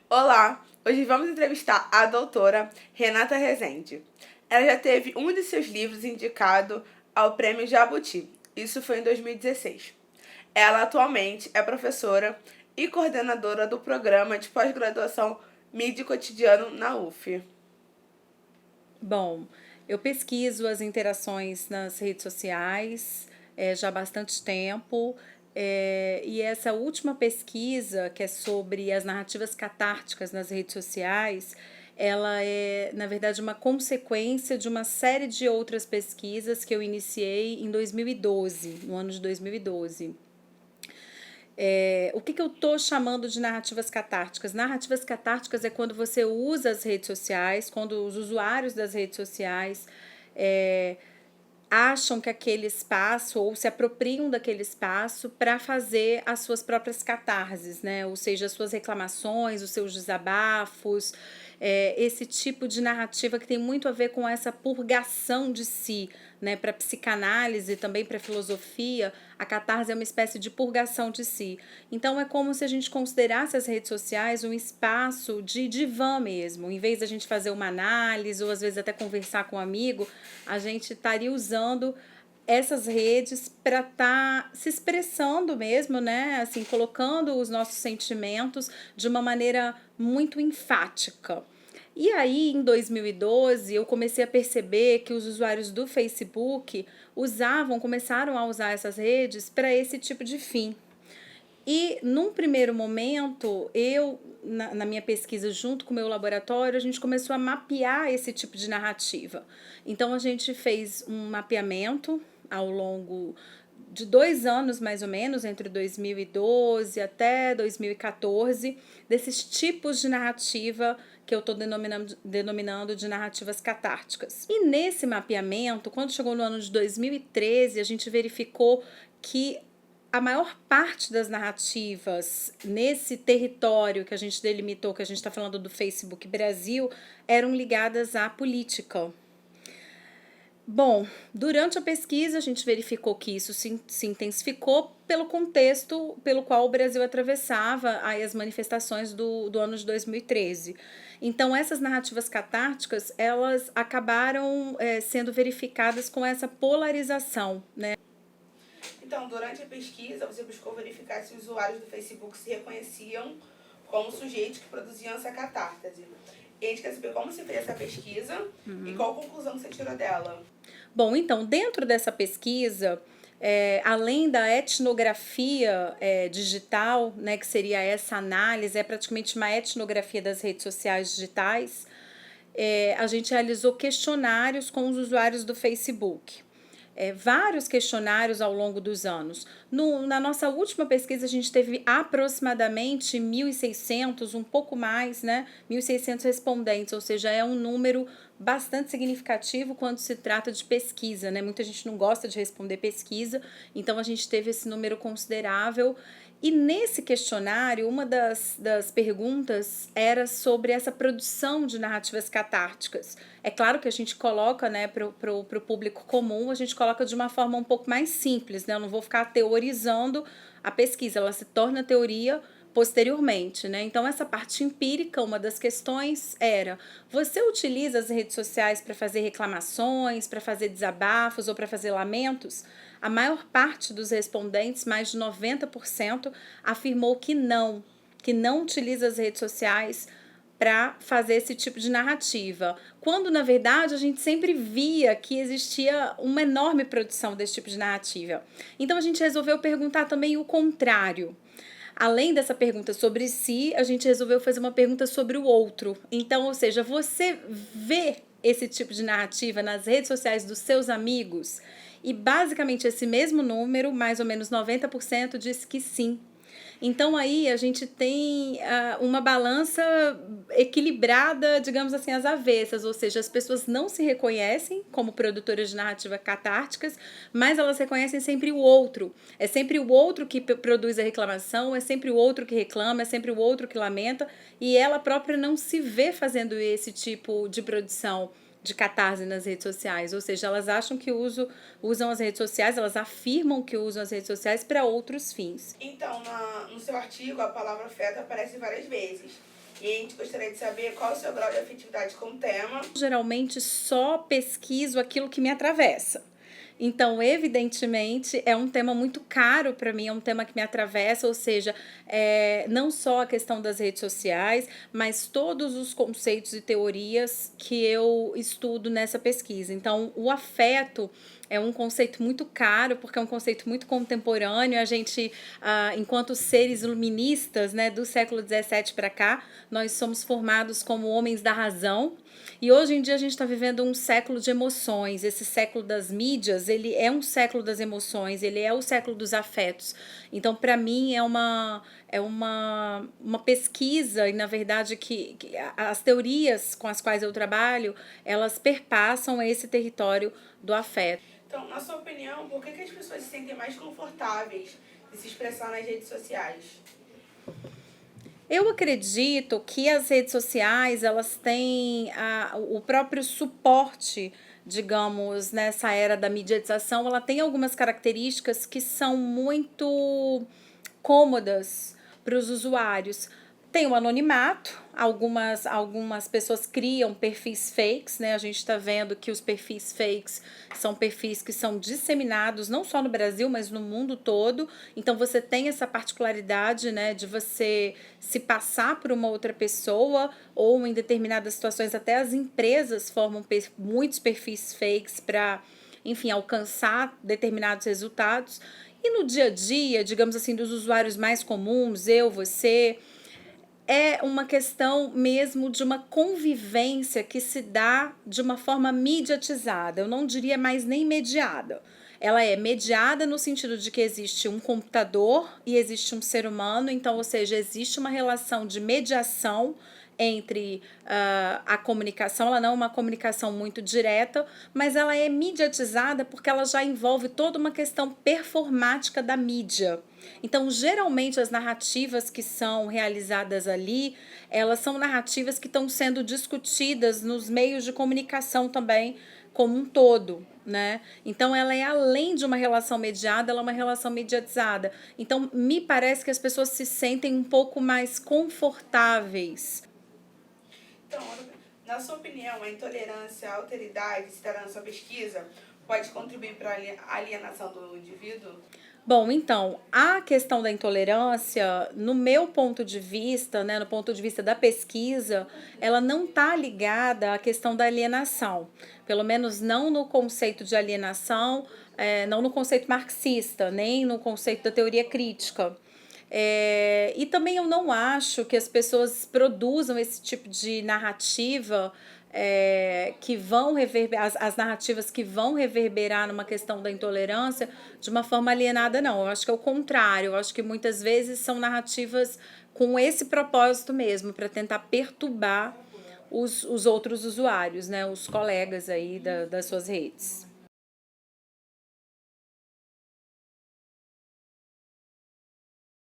Olá! Hoje vamos entrevistar a doutora Renata Rezende. Ela já teve um de seus livros indicado ao Prêmio Jabuti. Isso foi em 2016. Ela atualmente é professora e coordenadora do programa de pós-graduação Mídia e Cotidiano na UF. Bom, eu pesquiso as interações nas redes sociais já há bastante tempo. E essa última pesquisa, que é sobre as narrativas catárticas nas redes sociais, ela é, na verdade, uma consequência de uma série de outras pesquisas que eu iniciei em 2012, no ano de 2012. O que eu estou chamando de narrativas catárticas? Narrativas catárticas é quando você usa as redes sociais, quando os usuários das redes sociais é, acham que aquele espaço ou se apropriam daquele espaço para fazer as suas próprias catarses, né? Ou seja, as suas reclamações, os seus desabafos, esse tipo de narrativa que tem muito a ver com essa purgação de si, né? Para psicanálise e também para filosofia, a catarse é uma espécie de purgação de si. Então é como se a gente considerasse as redes sociais um espaço de divã mesmo. Em vez da gente fazer uma análise ou às vezes até conversar com um amigo, a gente estaria usando essas redes para estar se expressando mesmo, né? Assim, colocando os nossos sentimentos de uma maneira muito enfática. E aí, em 2012, eu comecei a perceber que os usuários do Facebook começaram a usar essas redes para esse tipo de fim. E num primeiro momento, na minha pesquisa junto com o meu laboratório, a gente começou a mapear esse tipo de narrativa. Então a gente fez um mapeamento ao longo de 2 anos, mais ou menos, entre 2012 até 2014, desses tipos de narrativa que eu estou denominando de narrativas catárticas. E nesse mapeamento, quando chegou no ano de 2013, a gente verificou que a maior parte das narrativas nesse território que a gente delimitou, que a gente está falando do Facebook Brasil, eram ligadas à política. Bom, durante a pesquisa a gente verificou que isso se intensificou pelo contexto pelo qual o Brasil atravessava aí as manifestações do ano de 2013. Então essas narrativas catárticas, elas acabaram sendo verificadas com essa polarização, né? Então, durante a pesquisa, você buscou verificar se os usuários do Facebook se reconheciam como sujeitos que produziam essa catártese. E a gente quer saber como você fez essa pesquisa e qual conclusão você tirou dela. Bom, então, dentro dessa pesquisa, além da etnografia digital, né, que seria essa análise, é praticamente uma etnografia das redes sociais digitais, a gente realizou questionários com os usuários do Facebook. Vários questionários ao longo dos anos. Na nossa última pesquisa, a gente teve aproximadamente 1.600, um pouco mais, né? 1.600 respondentes, ou seja, é um número bastante significativo quando se trata de pesquisa, né? Muita gente não gosta de responder pesquisa, então a gente teve esse número considerável. E nesse questionário, uma das perguntas era sobre essa produção de narrativas catárticas. É claro que a gente coloca, né, para o público comum, a gente coloca de uma forma um pouco mais simples, né? Eu não vou ficar teorizando a pesquisa, ela se torna teoria posteriormente, né? Então essa parte empírica, uma das questões era: você utiliza as redes sociais para fazer reclamações, para fazer desabafos ou para fazer lamentos? A maior parte dos respondentes, mais de 90%, afirmou que não utiliza as redes sociais para fazer esse tipo de narrativa, quando na verdade a gente sempre via que existia uma enorme produção desse tipo de narrativa. Então a gente resolveu perguntar também o contrário. Além dessa pergunta sobre si, a gente resolveu fazer uma pergunta sobre o outro. Então, ou seja, você vê esse tipo de narrativa nas redes sociais dos seus amigos? E basicamente esse mesmo número, mais ou menos 90%, disse que sim. Então aí a gente tem uma balança equilibrada, digamos assim, às avessas, ou seja, as pessoas não se reconhecem como produtoras de narrativa catárticas, mas elas reconhecem sempre o outro. É sempre o outro que produz a reclamação, é sempre o outro que reclama, é sempre o outro que lamenta, e ela própria não se vê fazendo esse tipo de produção de catarse nas redes sociais, ou seja, elas acham que usam as redes sociais, elas afirmam que usam as redes sociais para outros fins. Então, no seu artigo, a palavra afeto aparece várias vezes. E a gente gostaria de saber qual o seu grau de afetividade com o tema. Geralmente só pesquiso aquilo que me atravessa. Então, evidentemente, é um tema muito caro para mim, é um tema que me atravessa, ou seja, não só a questão das redes sociais, mas todos os conceitos e teorias que eu estudo nessa pesquisa. Então, o afeto é um conceito muito caro, porque é um conceito muito contemporâneo. A gente, enquanto seres iluministas, né, do século XVII para cá, nós somos formados como homens da razão. E hoje em dia a gente está vivendo um século de emoções. Esse século das mídias, ele é um século das emoções, ele é o século dos afetos. Então, para mim, uma pesquisa, e na verdade que as teorias com as quais eu trabalho, elas perpassam esse território do afeto. Então, na sua opinião, por que as pessoas se sentem mais confortáveis de se expressar nas redes sociais? Eu acredito que as redes sociais, elas têm o próprio suporte, digamos, nessa era da mediatização, ela tem algumas características que são muito cômodas para os usuários. Tem o anonimato, algumas pessoas criam perfis fakes, né? A gente está vendo que os perfis fakes são perfis que são disseminados não só no Brasil, mas no mundo todo. Então você tem essa particularidade, né, de você se passar por uma outra pessoa, ou em determinadas situações até as empresas formam muitos perfis fakes para, enfim, alcançar determinados resultados. E no dia a dia, digamos assim, dos usuários mais comuns, eu, você, é uma questão mesmo de uma convivência que se dá de uma forma mediatizada. Eu não diria mais nem mediada. Ela é mediada no sentido de que existe um computador e existe um ser humano, então, ou seja, existe uma relação de mediação entre a comunicação. Ela não é uma comunicação muito direta, mas ela é mediatizada porque ela já envolve toda uma questão performática da mídia. Então, geralmente, as narrativas que são realizadas ali, elas são narrativas que estão sendo discutidas nos meios de comunicação também, como um todo, né? Então, ela é além de uma relação mediada, ela é uma relação mediatizada. Então, me parece que as pessoas se sentem um pouco mais confortáveis. Então, na sua opinião, a intolerância, a alteridade, citada na sua pesquisa, pode contribuir para a alienação do indivíduo? Bom, então, a questão da intolerância, no meu ponto de vista, né, no ponto de vista da pesquisa, ela não está ligada à questão da alienação. Pelo menos não no conceito de alienação, não no conceito marxista, nem no conceito da teoria crítica. E também eu não acho que as pessoas produzam esse tipo de narrativa que vão reverberar, as narrativas que vão reverberar numa questão da intolerância de uma forma alienada, não. Eu acho que é o contrário. Eu acho que muitas vezes são narrativas com esse propósito mesmo, para tentar perturbar os outros usuários, né, os colegas aí das suas redes.